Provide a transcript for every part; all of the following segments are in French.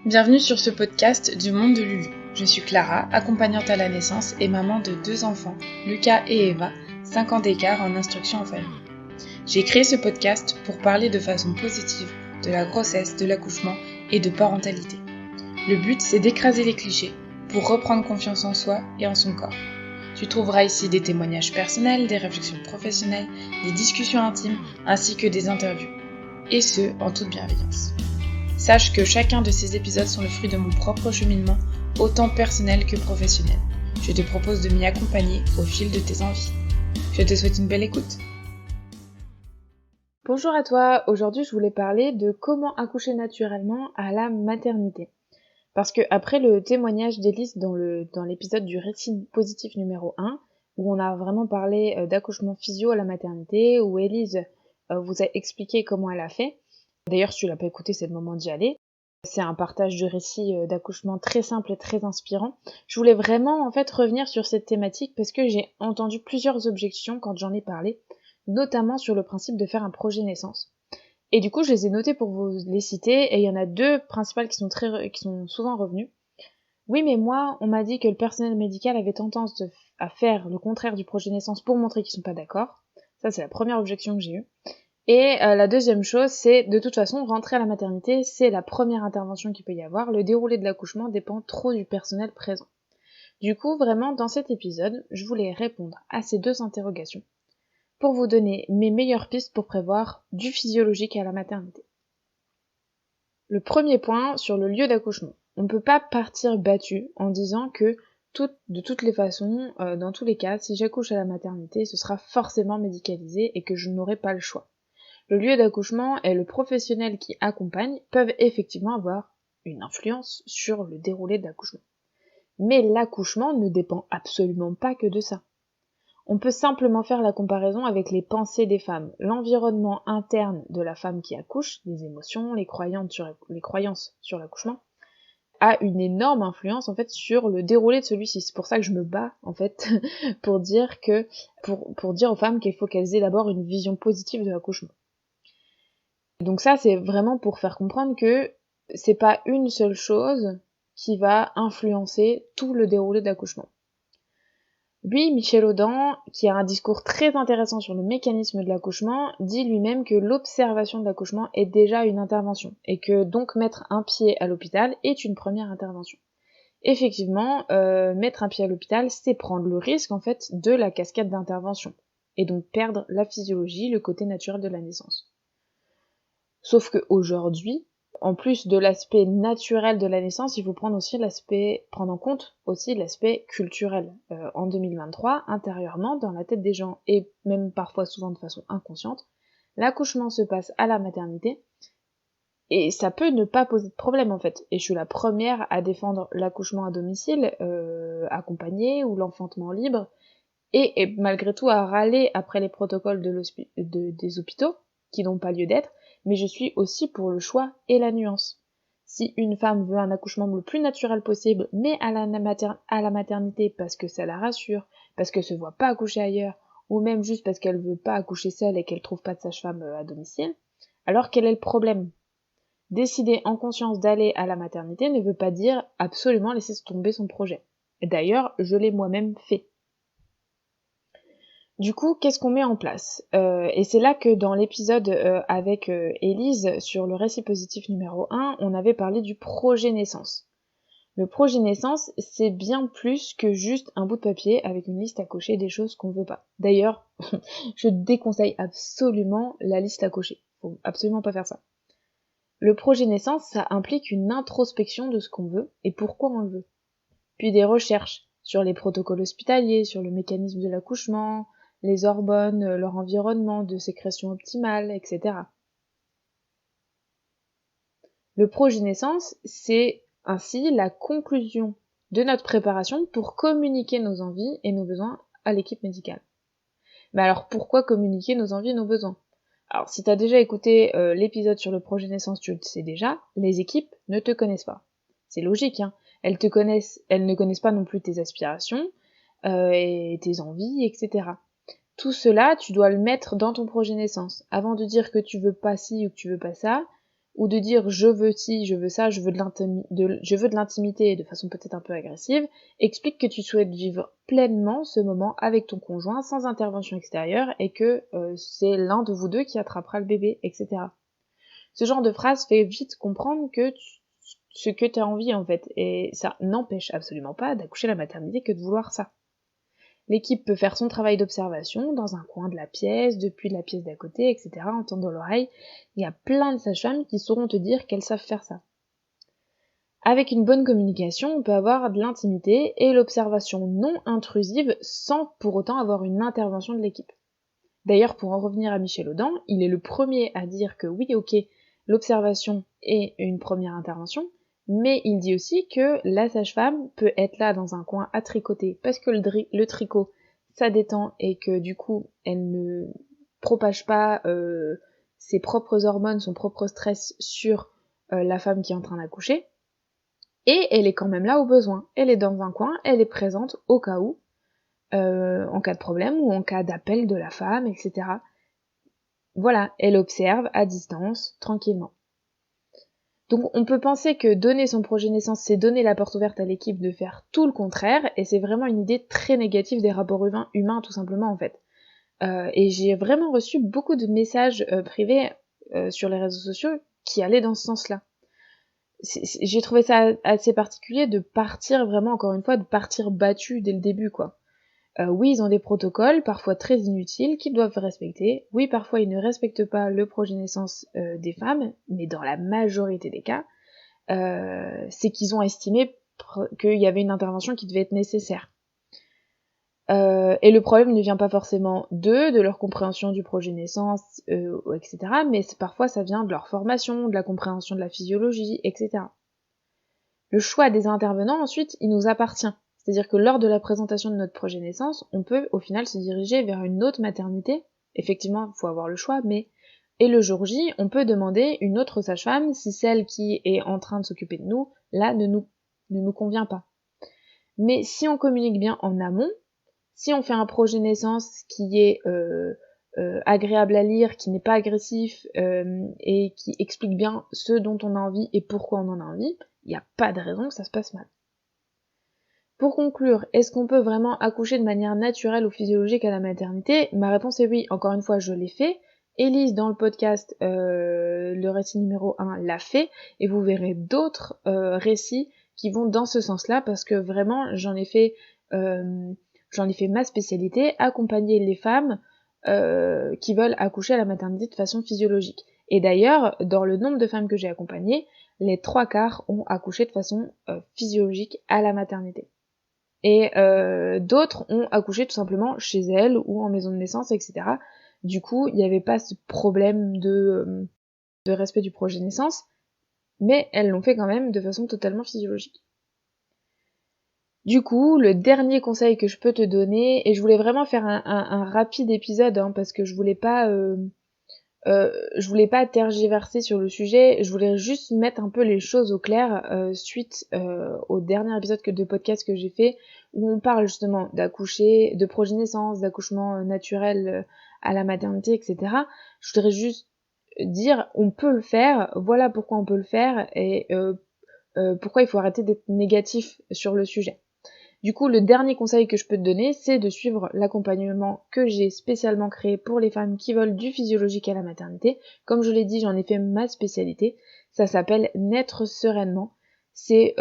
Bienvenue sur ce podcast du monde de Lulu. Je suis Clara, accompagnante à la naissance et maman de 2 enfants, Lucas et Eva, 5 ans d'écart en instruction en famille. J'ai créé ce podcast pour parler de façon positive de la grossesse, de l'accouchement et de parentalité. Le but, c'est d'écraser les clichés pour reprendre confiance en soi et en son corps. Tu trouveras ici des témoignages personnels, des réflexions professionnelles, des discussions intimes ainsi que des interviews. Et ce, en toute bienveillance. Sache que chacun de ces épisodes sont le fruit de mon propre cheminement, autant personnel que professionnel. Je te propose de m'y accompagner au fil de tes envies. Je te souhaite une belle écoute. Bonjour à toi, aujourd'hui je voulais parler de comment accoucher naturellement à la maternité. Parce que après le témoignage d'Élise dans l'épisode du récit positif numéro 1, où on a vraiment parlé d'accouchement physio à la maternité, où Élise vous a expliqué comment elle a fait. D'ailleurs, si tu l'as pas écouté, c'est le moment d'y aller. C'est un partage de récits d'accouchement très simple et très inspirant. Je voulais vraiment en fait revenir sur cette thématique parce que j'ai entendu plusieurs objections quand j'en ai parlé, notamment sur le principe de faire un projet naissance. Et du coup, je les ai notées pour vous les citer, et il y en a deux principales qui sont souvent revenues. Oui, mais moi, on m'a dit que le personnel médical avait tendance à faire le contraire du projet naissance pour montrer qu'ils sont pas d'accord. Ça, c'est la première objection que j'ai eue. Et la deuxième chose, c'est de toute façon, rentrer à la maternité, c'est la première intervention qu'il peut y avoir. Le déroulé de l'accouchement dépend trop du personnel présent. Du coup, vraiment, dans cet épisode, je voulais répondre à ces deux interrogations pour vous donner mes meilleures pistes pour prévoir du physiologique à la maternité. Le premier point sur le lieu d'accouchement. On ne peut pas partir battu en disant que de toutes les façons, dans tous les cas, si j'accouche à la maternité, ce sera forcément médicalisé et que je n'aurai pas le choix. Le lieu d'accouchement et le professionnel qui accompagne peuvent effectivement avoir une influence sur le déroulé de l'accouchement. Mais l'accouchement ne dépend absolument pas que de ça. On peut simplement faire la comparaison avec les pensées des femmes, l'environnement interne de la femme qui accouche, les émotions, les croyances sur l'accouchement, a une énorme influence en fait sur le déroulé de celui-ci. C'est pour ça que je me bats en fait pour dire aux femmes qu'il faut qu'elles aient d'abord une vision positive de l'accouchement. Donc ça, c'est vraiment pour faire comprendre que c'est pas une seule chose qui va influencer tout le déroulé de l'accouchement. Lui, Michel Audin, qui a un discours très intéressant sur le mécanisme de l'accouchement, dit lui-même que l'observation de l'accouchement est déjà une intervention, et que donc mettre un pied à l'hôpital est une première intervention. Effectivement, mettre un pied à l'hôpital, c'est prendre le risque en fait de la cascade d'intervention, et donc perdre la physiologie, le côté naturel de la naissance. Sauf qu'aujourd'hui, en plus de l'aspect naturel de la naissance, il faut prendre en compte aussi l'aspect culturel. En 2023, intérieurement, dans la tête des gens, et même parfois souvent de façon inconsciente, l'accouchement se passe à la maternité, et ça peut ne pas poser de problème en fait. Et je suis la première à défendre l'accouchement à domicile, accompagné, ou l'enfantement libre, et malgré tout à râler après les protocoles des hôpitaux, qui n'ont pas lieu d'être, mais je suis aussi pour le choix et la nuance. Si une femme veut un accouchement le plus naturel possible, mais à la maternité parce que ça la rassure, parce qu'elle se voit pas accoucher ailleurs, ou même juste parce qu'elle veut pas accoucher seule et qu'elle trouve pas de sage-femme à domicile, alors quel est le problème? Décider en conscience d'aller à la maternité ne veut pas dire absolument laisser tomber son projet. D'ailleurs, je l'ai moi-même fait. Du coup, qu'est-ce qu'on met en place? Et c'est là que dans l'épisode avec Élise sur le récit positif numéro 1, on avait parlé du projet naissance. Le projet naissance, c'est bien plus que juste un bout de papier avec une liste à cocher des choses qu'on veut pas. D'ailleurs, je déconseille absolument la liste à cocher. Faut absolument pas faire ça. Le projet naissance, ça implique une introspection de ce qu'on veut et pourquoi on le veut. Puis des recherches sur les protocoles hospitaliers, sur le mécanisme de l'accouchement, les hormones, leur environnement de sécrétion optimale, etc. Le projet naissance, c'est ainsi la conclusion de notre préparation pour communiquer nos envies et nos besoins à l'équipe médicale. Mais alors pourquoi communiquer nos envies et nos besoins? Alors si tu as déjà écouté l'épisode sur le projet naissance, tu le sais déjà, les équipes ne te connaissent pas. C'est logique, hein. Elles ne connaissent pas non plus tes aspirations et tes envies, etc. Tout cela, tu dois le mettre dans ton projet naissance. Avant de dire que tu veux pas ci ou que tu veux pas ça, ou de dire je veux ci, je veux ça, je veux de l'intimité de façon peut-être un peu agressive, explique que tu souhaites vivre pleinement ce moment avec ton conjoint sans intervention extérieure et que c'est l'un de vous deux qui attrapera le bébé, etc. Ce genre de phrase fait vite comprendre ce que tu as envie en fait, et ça n'empêche absolument pas d'accoucher à la maternité que de vouloir ça. L'équipe peut faire son travail d'observation dans un coin de la pièce, depuis la pièce d'à côté, etc., en tendant l'oreille. Il y a plein de sages-femmes qui sauront te dire qu'elles savent faire ça. Avec une bonne communication, on peut avoir de l'intimité et l'observation non intrusive sans pour autant avoir une intervention de l'équipe. D'ailleurs, pour en revenir à Michel Audin, il est le premier à dire que oui, ok, l'observation est une première intervention, mais il dit aussi que la sage-femme peut être là dans un coin à tricoter parce que le tricot, ça détend et que du coup, elle ne propage pas ses propres hormones, son propre stress sur la femme qui est en train d'accoucher. Et elle est quand même là au besoin. Elle est dans un coin, elle est présente au cas où, en cas de problème ou en cas d'appel de la femme, etc. Voilà, elle observe à distance, tranquillement. Donc on peut penser que donner son projet de naissance, c'est donner la porte ouverte à l'équipe de faire tout le contraire, et c'est vraiment une idée très négative des rapports humains tout simplement en fait. Et j'ai vraiment reçu beaucoup de messages privés sur les réseaux sociaux qui allaient dans ce sens-là. J'ai trouvé ça assez particulier de partir vraiment, encore une fois, de partir battu dès le début, quoi. Oui, ils ont des protocoles, parfois très inutiles, qu'ils doivent respecter. Oui, parfois ils ne respectent pas le projet de naissance des femmes, mais dans la majorité des cas, c'est qu'ils ont estimé qu'il y avait une intervention qui devait être nécessaire. Et le problème ne vient pas forcément d'eux, de leur compréhension du projet de naissance, etc., mais parfois ça vient de leur formation, de la compréhension de la physiologie, etc. Le choix des intervenants, ensuite, il nous appartient. C'est-à-dire que lors de la présentation de notre projet de naissance, on peut au final se diriger vers une autre maternité. Effectivement, il faut avoir le choix, mais et le jour J, on peut demander une autre sage-femme si celle qui est en train de s'occuper de nous, là, ne nous convient pas. Mais si on communique bien en amont, si on fait un projet de naissance qui est agréable à lire, qui n'est pas agressif et qui explique bien ce dont on a envie et pourquoi on en a envie, il n'y a pas de raison que ça se passe mal. Pour conclure, est-ce qu'on peut vraiment accoucher de manière naturelle ou physiologique à la maternité? Ma réponse est oui, encore une fois, je l'ai fait. Élise, dans le podcast, le récit numéro 1, l'a fait, et vous verrez d'autres récits qui vont dans ce sens-là, parce que vraiment, j'en ai fait ma spécialité, accompagner les femmes qui veulent accoucher à la maternité de façon physiologique. Et d'ailleurs, dans le nombre de femmes que j'ai accompagnées, les 3/4 ont accouché de façon physiologique à la maternité. Et d'autres ont accouché tout simplement chez elles ou en maison de naissance, etc. Du coup, il n'y avait pas ce problème de respect du projet de naissance, mais elles l'ont fait quand même de façon totalement physiologique. Du coup, le dernier conseil que je peux te donner, et je voulais vraiment faire un rapide épisode, hein, parce que je voulais pas tergiverser sur le sujet, je voulais juste mettre un peu les choses au clair suite au dernier épisode de podcast que j'ai fait, où on parle justement d'accoucher, de projet de naissance, d'accouchement naturel à la maternité, etc. Je voudrais juste dire, on peut le faire, voilà pourquoi on peut le faire, et pourquoi il faut arrêter d'être négatif sur le sujet. Du coup, le dernier conseil que je peux te donner, c'est de suivre l'accompagnement que j'ai spécialement créé pour les femmes qui veulent du physiologique à la maternité. Comme je l'ai dit, j'en ai fait ma spécialité. Ça s'appelle Naître sereinement. C'est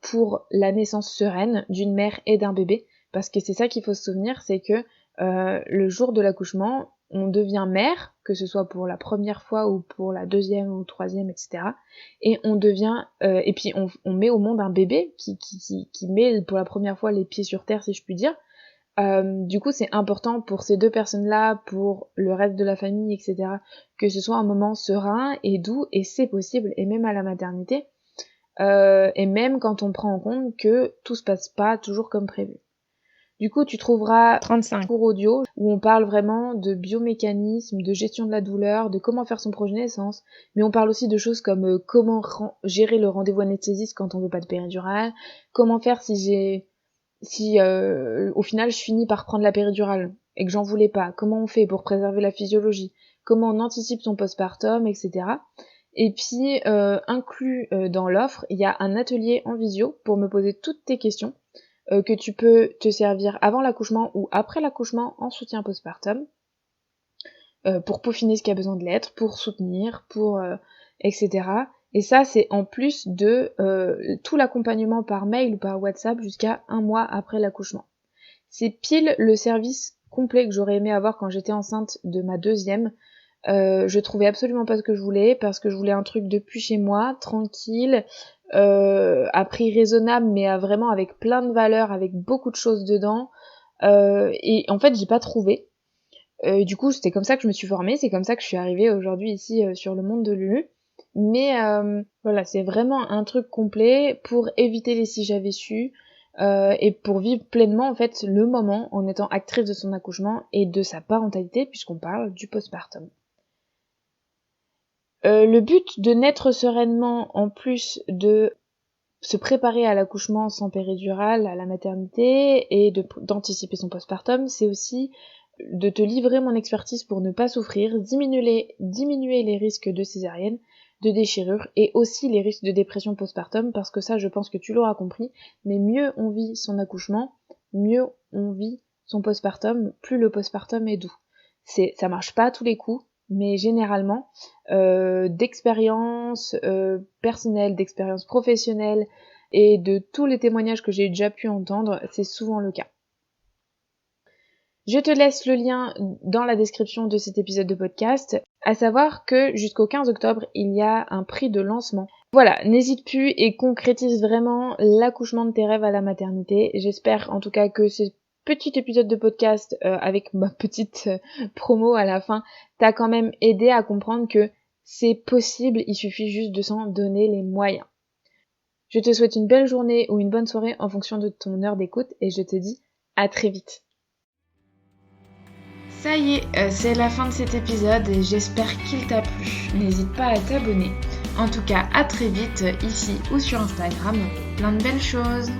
pour la naissance sereine d'une mère et d'un bébé. Parce que c'est ça qu'il faut se souvenir, c'est que le jour de l'accouchement, on devient mère, que ce soit pour la première fois ou pour la deuxième ou troisième, etc. Et on devient, et puis on met au monde un bébé qui met pour la première fois les pieds sur terre, si je puis dire. Du coup, c'est important pour ces deux personnes-là, pour le reste de la famille, etc., que ce soit un moment serein et doux, et c'est possible, et même à la maternité, et même quand on prend en compte que tout se passe pas toujours comme prévu. Du coup, tu trouveras 35 cours audio où on parle vraiment de biomécanisme, de gestion de la douleur, de comment faire son projet de naissance, mais on parle aussi de choses comme comment gérer le rendez-vous anesthésiste quand on veut pas de péridurale, comment faire si au final je finis par prendre la péridurale et que j'en voulais pas, comment on fait pour préserver la physiologie, comment on anticipe son postpartum, etc. Et puis, inclus dans l'offre, il y a un atelier en visio pour me poser toutes tes questions, que tu peux te servir avant l'accouchement ou après l'accouchement en soutien postpartum, pour peaufiner ce qui a besoin de l'être, pour soutenir, etc. Et ça, c'est en plus de tout l'accompagnement par mail ou par WhatsApp jusqu'à 1 mois après l'accouchement. C'est pile le service complet que j'aurais aimé avoir quand j'étais enceinte de ma deuxième. Je trouvais absolument pas ce que je voulais, parce que je voulais un truc depuis chez moi, tranquille, à prix raisonnable, mais vraiment avec plein de valeurs, avec beaucoup de choses dedans. Et en fait, j'ai pas trouvé. Du coup, c'était comme ça que je me suis formée, c'est comme ça que je suis arrivée aujourd'hui ici sur le monde de Lulu. Mais voilà, c'est vraiment un truc complet pour éviter les si j'avais su, et pour vivre pleinement en fait le moment en étant actrice de son accouchement et de sa parentalité, puisqu'on parle du postpartum. Le but de naître sereinement, en plus de se préparer à l'accouchement sans péridurale, à la maternité, et d'anticiper son postpartum, c'est aussi de te livrer mon expertise pour ne pas souffrir, diminuer les risques de césarienne, de déchirure, et aussi les risques de dépression postpartum, parce que ça, je pense que tu l'auras compris, mais mieux on vit son accouchement, mieux on vit son postpartum, plus le postpartum est doux. Ça marche pas à tous les coups, mais généralement, d'expérience personnelle, d'expérience professionnelle, et de tous les témoignages que j'ai déjà pu entendre, c'est souvent le cas. Je te laisse le lien dans la description de cet épisode de podcast, à savoir que jusqu'au 15 octobre, il y a un prix de lancement. Voilà, n'hésite plus et concrétise vraiment l'accouchement de tes rêves à la maternité. J'espère en tout cas que ce petit épisode de podcast avec ma petite promo à la fin t'a quand même aidé à comprendre que c'est possible, il suffit juste de s'en donner les moyens. Je te souhaite une belle journée ou une bonne soirée en fonction de ton heure d'écoute et je te dis à très vite. Ça y est, c'est la fin de cet épisode et j'espère qu'il t'a plu. N'hésite pas à t'abonner. En tout cas, à très vite ici ou sur Instagram. Plein de belles choses.